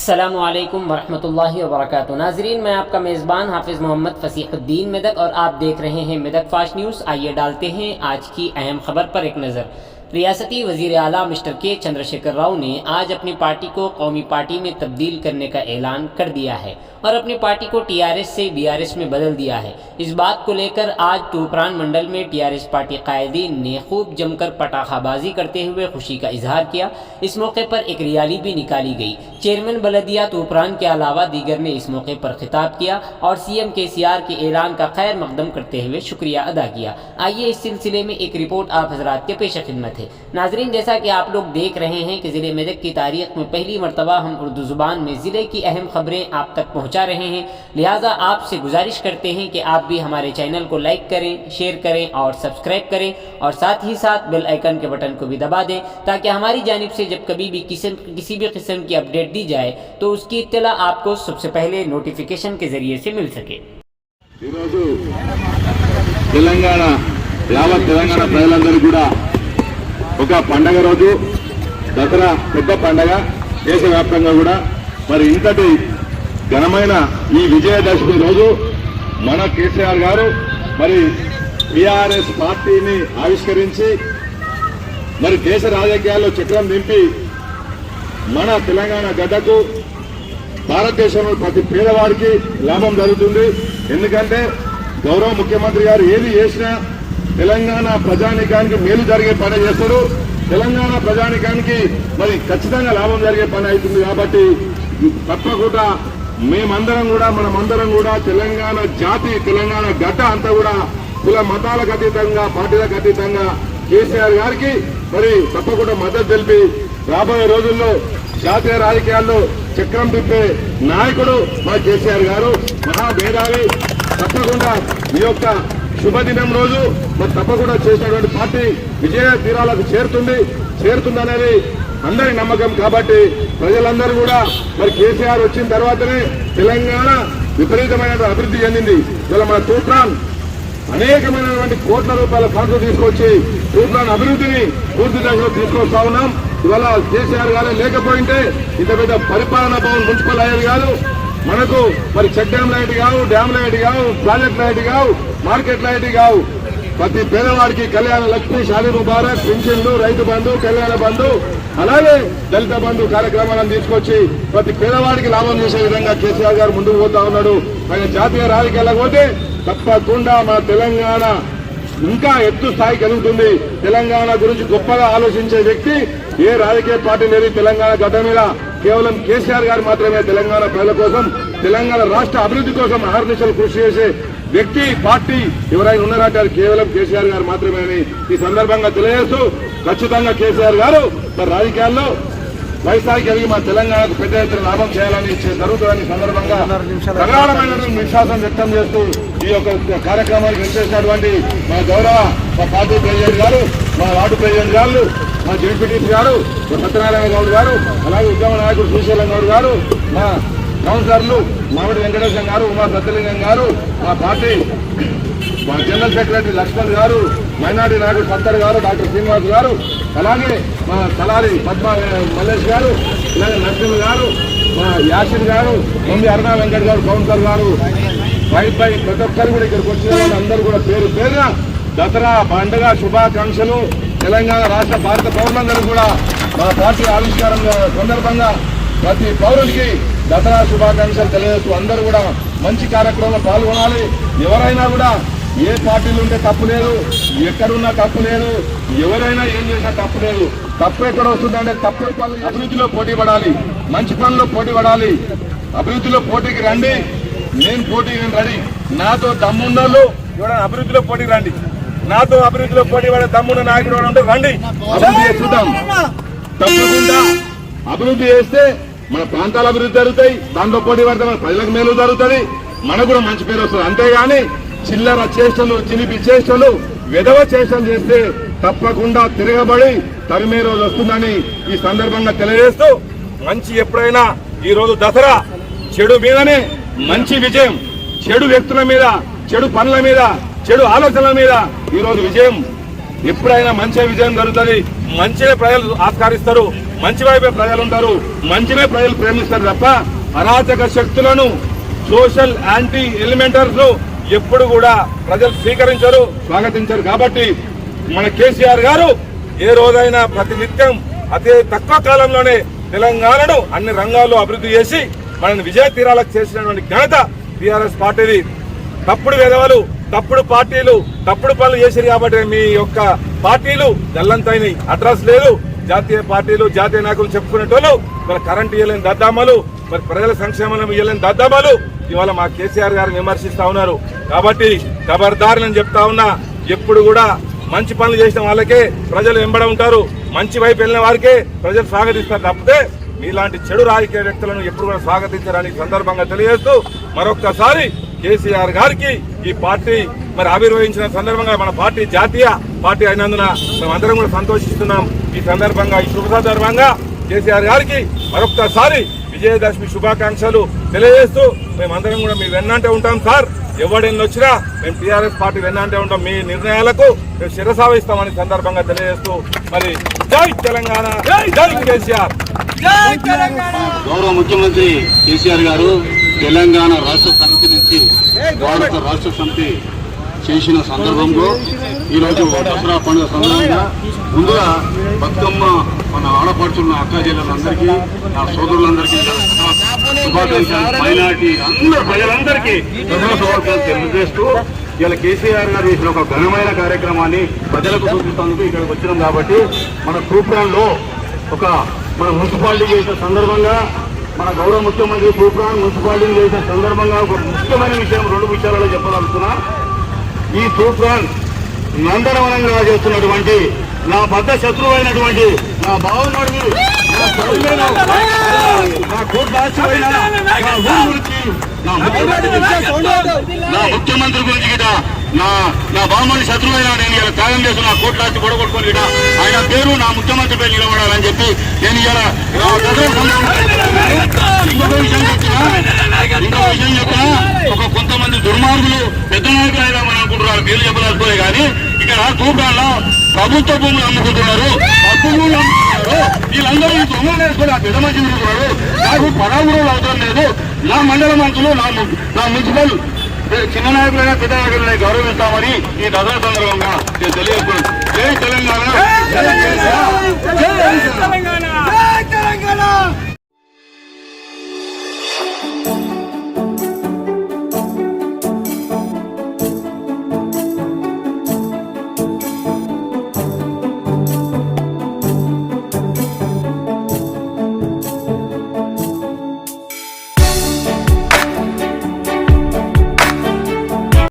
अस्सलामु अलैकुम वरहमतुल्लाहि वबरकातुहू। नाज़रीन, मैं आपका मेज़बान हाफिज़ मोहम्मद फ़सीहुद्दीन मेदक और आप देख रहे हैं मेदक फास्ट न्यूज़। आइए डालते हैं आज की अहम खबर पर एक नज़र। रियासती वज़ीर आला मिस्टर के चंद्रशेखर राव ने आज अपनी पार्टी को कौमी पार्टी में तब्दील करने का ऐलान कर दिया है और अपनी पार्टी को टीआरएस से बीआरएस में बदल दिया है। इस बात को लेकर आज तूफरान मंडल में टीआरएस पार्टी कायदीन ने खूब जमकर पटाखाबाजी करते हुए खुशी का इजहार किया। इस मौके पर एक रैली भी निकाली गई। चेयरमैन बलदिया तूफरान के अलावा दीगर ने इस मौके पर खिताब किया और सीएम केसीआर के ऐलान का खैर मकदम करते हुए शुक्रिया अदा किया। आइए इस सिलसिले में एक रिपोर्ट आप हजरात के पेश खिदमत है। नाजरीन, जैसा कि आप लोग देख रहे हैं कि ज़िले मेदक की तारीख में पहली मरतबा हम उर्दू ज़ुबान में ज़िले की अहम खबरें आप तक पहुँचा रहे हैं। लिहाजा आपसे गुजारिश करते हैं कि आप भी हमारे चैनल को लाइक करें, शेयर करें और सब्सक्राइब करें और साथ ही साथ बेल आइकन के बटन को भी दबा दें ताकि हमारी जानिब से जब कभी भी किसी भी किस्म की अपडेट दी जाए तो उसकी इत्तला आपको सबसे पहले नोटिफिकेशन के जरिए से मिल सके। తెలంగాణ యావత్ తెలంగాణ ప్రజలందరూ కూడా ఒక పండగ రోజు దసరా పెద్ద పండగ దేశవ్యాప్తంగా కూడా మరి ఇంతటి ఘనమైన ఈ విజయదశమి రోజు మన కేసీఆర్ గారు మరి టీఆర్ఎస్ పార్టీని ఆవిష్కరించి మరి దేశ రాజకీయాల్లో చక్రం నింపి మన తెలంగాణ గడ్డకు భారతదేశంలో ప్రతి పేదవాడికి లాభం జరుగుతుంది. ఎందుకంటే గౌరవ ముఖ్యమంత్రి గారు ఏది చేసినా తెలంగాణ ప్రజానికానికి మేలు జరిగే పని చేస్తాడు. తెలంగాణ ప్రజానికానికి మరి ఖచ్చితంగా లాభం జరిగే పని అవుతుంది. కాబట్టి తప్పకుండా మనమందరం కూడా తెలంగాణ జాతి తెలంగాణ గడ్డ అంతా కూడా కుల మతాలకు అతీతంగా పార్టీలకు అతీతంగా కేసీఆర్ గారికి మరి తప్పకుండా మద్దతు తెలిపి రాబోయే రోజుల్లో జాతీయ రాజకీయాల్లో చక్రం తిప్పే నాయకుడు మా కేసీఆర్ గారు మహాభేదావి. తప్పకుండా ఈ యొక్క శుభదినం రోజు మరి తప్పకుండా చేసినటువంటి పార్టీ విజయ తీరాలకు చేరుతుందనేది అందరి నమ్మకం. కాబట్టి ప్రజలందరూ కూడా మరి కేసీఆర్ వచ్చిన తర్వాతనే తెలంగాణ విపరీతమైన అభివృద్ధి చెందింది. ఇలా మన తూప్రాన్ అనేకమైనటువంటి కోట్ల రూపాయల ఫండ్లు తీసుకొచ్చి తూప్రాన్ అభివృద్ధిని పూర్తి దశలో తీసుకొస్తా ఉన్నాం. ఇవాళ కేసీఆర్ గారే లేకపోయింటే ఇంత పెద్ద పరిపాలనా భవన్ మున్సిపల్ అయ్యేది కాదు. మనకు మరి చెక్ డ్యామ్ లైట్ కావు, డ్యామ్ లైట్ కావు, ప్రాజెక్ట్ లైట్ కావు, మార్కెట్ లైట్ కావు. ప్రతి పేదవాడికి కళ్యాణ లక్ష్మి, షాదీ ముబారక్, పింఛన్లు, రైతు బంధు, కళ్యాణ బంధు, అలాగే దళిత బంధు కార్యక్రమాలను తీసుకొచ్చి ప్రతి పేదవాడికి లాభం చేసే విధంగా కేసీఆర్ గారు ముందుకు పోతా ఉన్నాడు. ఆయన జాతీయ రాజకీయాలకు పోతే తప్పకుండా మన తెలంగాణ ఇంకా ఎత్తు స్థాయికి ఎదుగుతుంది. తెలంగాణ గురించి గొప్పగా ఆలోచించే వ్యక్తి ఏ రాజకీయ పార్టీ లేదు తెలంగాణ గడ్డ మీద. కేవలం కేసీఆర్ గారు మాత్రమే తెలంగాణ ప్రజల కోసం, తెలంగాణ రాష్ట్ర అభివృద్ధి కోసం అహర్నిశలు కృషి చేసే వ్యక్తి పార్టీ ఎవరైనా ఉన్నారంటే కేవలం కేసీఆర్ గారు మాత్రమే అని ఈ సందర్భంగా తెలియజేస్తూ ఖచ్చితంగా కేసీఆర్ గారు మరి రాజకీయాల్లో వైస్థాయికి ఎదిగి మా తెలంగాణకు పెద్ద ఎత్తున లాభం చేయాలని జరుగుతుందని సందర్భంగా ప్రగాఢమైనటువంటి విశ్వాసం వ్యక్తం చేస్తూ ఈ యొక్క కార్యక్రమానికి విచ్చేసినటువంటి మా గౌరవ మా పార్టీ ప్రెసిడెంట్ గారు, మా వార్డు ప్రెసిడెంట్ గారు, మా జెడ్పీటీసీ గారు సత్యనారాయణ గౌడ్ గారు, అలాగే ఉద్యమ నాయకుడు శ్రీశైలం గౌడ్ గారు, మా కౌన్సిలర్లు మామిడి వెంకటేశం గారు, ఉమా సత్యలింగం గారు, మా పార్టీ మా జనరల్ సెక్రటరీ లక్ష్మణ్ గారు, మైనార్టీ నాయకుడు సత్తర్ గారు, డాక్టర్ శ్రీనివాస్ గారు, అలాగే మా తలారి పద్మ మల్లేష్ గారు, ఇలాగే నరసింహ గారు, మా యాసిన్ గారు, ముందు అరుణా వెంకట్ గారు, కౌన్సిలర్ గారు, వైట్ బై ప్రతి ఒక్కరు కూడా ఇక్కడికి వచ్చిన అందరూ కూడా పేరు పేరుగా దసరా పండుగ శుభాకాంక్షలు. తెలంగాణ రాష్ట్ర భారత పౌరులందరూ కూడా మా పార్టీ ఆవిష్కారం సందర్భంగా ప్రతి పౌరుడికి దసరా శుభాకాంక్షలు తెలియజేస్తూ అందరూ కూడా మంచి కార్యక్రమంలో పాల్గొనాలి. ఎవరైనా కూడా ఏ పార్టీలు ఉంటే తప్పు లేదు, ఎక్కడున్నా తప్పు లేదు, ఎవరైనా ఏం చేసినా తప్పు లేదు. తప్పు ఎక్కడ వస్తుందంటే తప్పు అభివృద్ధిలో పోటీ పడాలి, మంచి పనుల్లో పోటీ పడాలి. అభివృద్ధిలో పోటీకి రండి, నేను రెడీ. నాతో దమ్మున్నోళ్ళు ఎవరైనా అభివృద్ధిలో పోటీకి రండి. నాతో అభివృద్ధిలో పోటీ పడే దమ్మున్న నాయకుడు ఉంటే రండి, అభివృద్ధి చేస్తుంటాం. తప్పకుండా అభివృద్ధి చేస్తే మన ప్రాంతాల అభివృద్ధి జరుగుతాయి, దాంట్లో పోటీ పడితే మన ప్రజలకు మేలు జరుగుతుంది, మనకు కూడా మంచి పేరు వస్తుంది. అంతేగాని చిల్లర చేష్టలు, చిలిపి చేష్టలు, విధవ చేష్టలు చేస్తే తప్పకుండా తిరగబడి తరిమే రోజు వస్తుందని ఈ సందర్భంగా తెలియజేస్తూ మంచి ఎప్పుడైనా ఈ రోజు దసరా చెడు మీదనే మంచి విజయం, చెడు వ్యక్తుల మీద, చెడు పనుల మీద, చెడు ఆలోచనల మీద ఈ రోజు విజయం ఎప్పుడైనా మంచి విజయం జరుగుతుంది. మంచిగా ప్రజలు ఆస్కారిస్తారు, మంచి వైపే ప్రజలు ఉంటారు, మంచినే ప్రజలు ప్రేమిస్తారు తప్ప అరాచక శక్తులను, సోషల్ యాంటీ ఎలిమెంటర్స్ ను ఎప్పుడు కూడా ప్రజలు స్వీకరించరు, స్వాగతించరు. కాబట్టి మన కేసీఆర్ గారు ఏ రోజైనా ప్రతి నిత్యం అతి తక్కువ కాలంలోనే తెలంగాణను అన్ని రంగాల్లో అభివృద్ధి చేసి మనల్ని విజయ తీరాలకు చేసినటువంటి ఘనత టీఆర్ఎస్ పార్టీది. తప్పుడు విధవలు, తప్పుడు పార్టీలు, తప్పుడు పనులు చేశారు కాబట్టి మీ యొక్క పార్టీలు గల్లంతైనాయి. అడ్రస్ లేదు. జాతీయ పార్టీలు, జాతీయ నాయకులు చెప్పుకునేటోళ్ళు మరి కరెంటు ఇవ్వలేని దద్దామాలు, మరి ప్రజల సంక్షేమం ఇవ్వలేని దద్దామాలు ఇవాళ మా కేసీఆర్ గారిని విమర్శిస్తా ఉన్నారు. కాబట్టి ఖబర్దారులని చెప్తా ఉన్నా, ఎప్పుడు కూడా మంచి పనులు చేసిన వాళ్ళకే ప్రజలు వెంబడ ఉంటారు, మంచి వైపు వెళ్ళిన వారికే ప్రజలు స్వాగతిస్తారు తప్పితే మీలాంటి చెడు రాజకీయ వ్యక్తులను ఎప్పుడు కూడా స్వాగతించడానికి సందర్భంగా తెలియజేస్తూ మరొక్కసారి కేసీఆర్ గారికి ఈ పార్టీ మరి ఆవిర్భవించిన సందర్భంగా మన పార్టీ జాతీయ పార్టీ అయినందున మేమందరం కూడా సంతోషిస్తున్నాం. ఈ సందర్భంగా, ఈ శుభ సందర్భంగా కేసీఆర్ గారికి మరొక్కసారి విజయదశమి శుభాకాంక్షలు తెలియజేస్తూ మేమందరం కూడా మీ వెన్నంటే ఉంటాం సార్. ఎవడెన్ని వచ్చినా మేము టీఆర్ఎస్ పార్టీ వెన్నంటే ఉంటాం. మీ నిర్ణయాలకు మేము శిరసావహిస్తామని సందర్భంగా తెలియజేస్తూ మరి జై తెలంగాణ, జై కేసీఆర్. గౌరవ ముఖ్యమంత్రి కేసీఆర్ గారు తెలంగాణ రాష్ట్ర సమితి నుంచి భారత రాష్ట్ర సమితి చేసిన సందర్భంలో ఈరోజు దసరా పండుగ సందర్భంగా ముందుగా బతుకమ్మ మన ఆడపడుచున్న అక్క చెల్లెలందరికీ, నా సోదరులందరికీ శుభాకాంక్షలు, మైనార్టీ అందరూ ప్రజలందరికీ శుభాకాంక్షలు తెలియజేస్తూ ఇలా కేసీఆర్ గారు చేసిన ఒక ఘనమైన కార్యక్రమాన్ని ప్రజలకు చూపిస్తేందుకు ఇక్కడికి వచ్చినాం. కాబట్టి మన తూప్రాన్లో మన మున్సిపాలిటీ చేసిన సందర్భంగా, మన గౌరవ ముఖ్యమంత్రి తూప్రాన్ మున్సిపాలిటీ చేసిన సందర్భంగా ఒక ముఖ్యమైన విషయం, 2 విషయాలలో చెప్పదలుచుకున్నా. ఈ తూప్రాన్ నందనవనంగా చేస్తున్నటువంటి నా పెద్ద శత్రువు అయినటువంటి నా బావమరిది, నా కోట్లాస్తిపైన నా ముఖ్యమంత్రి గురించి గిట నా బావమరి శత్రువైనా నేను ఇలా త్యాగం చేసి నా కోట్లాస్తి పొడగొట్టుకొని గిట ఆయన పేరు నా ముఖ్యమంత్రి పేరు నిలబడాలని చెప్పి నేను ఇలా ఇంకొక విషయం చెప్పినా ఒక కొంతమంది దుర్మార్గులు పెద్ద నాయకులు అయినామని అనుకుంటున్నారు, పేర్లు చెప్పలేకపోయే కానీ ఇక్కడ తూప్రాన్లో ప్రభుత్వ భూములు అమ్ముకుంటున్నారు, తప్పు భూములు అమ్ముకుంటున్నారు. వీళ్ళందరూ ఈ దొంగలు వేసుకొని ఆ పెద్ద మంచి తిరుగుతున్నారు. నాకు పరాగురులు అవసరం లేదు. నా మండల మంత్రులు, నా మున్సిపల్ చిన్న నాయకులైనా పెద్ద నాయకులైనా గౌరవిస్తామని ఈ దసరా సందర్భంగా నేను తెలియజేస్తున్నాను. జై తెలంగాణ, జై తెలంగాణ.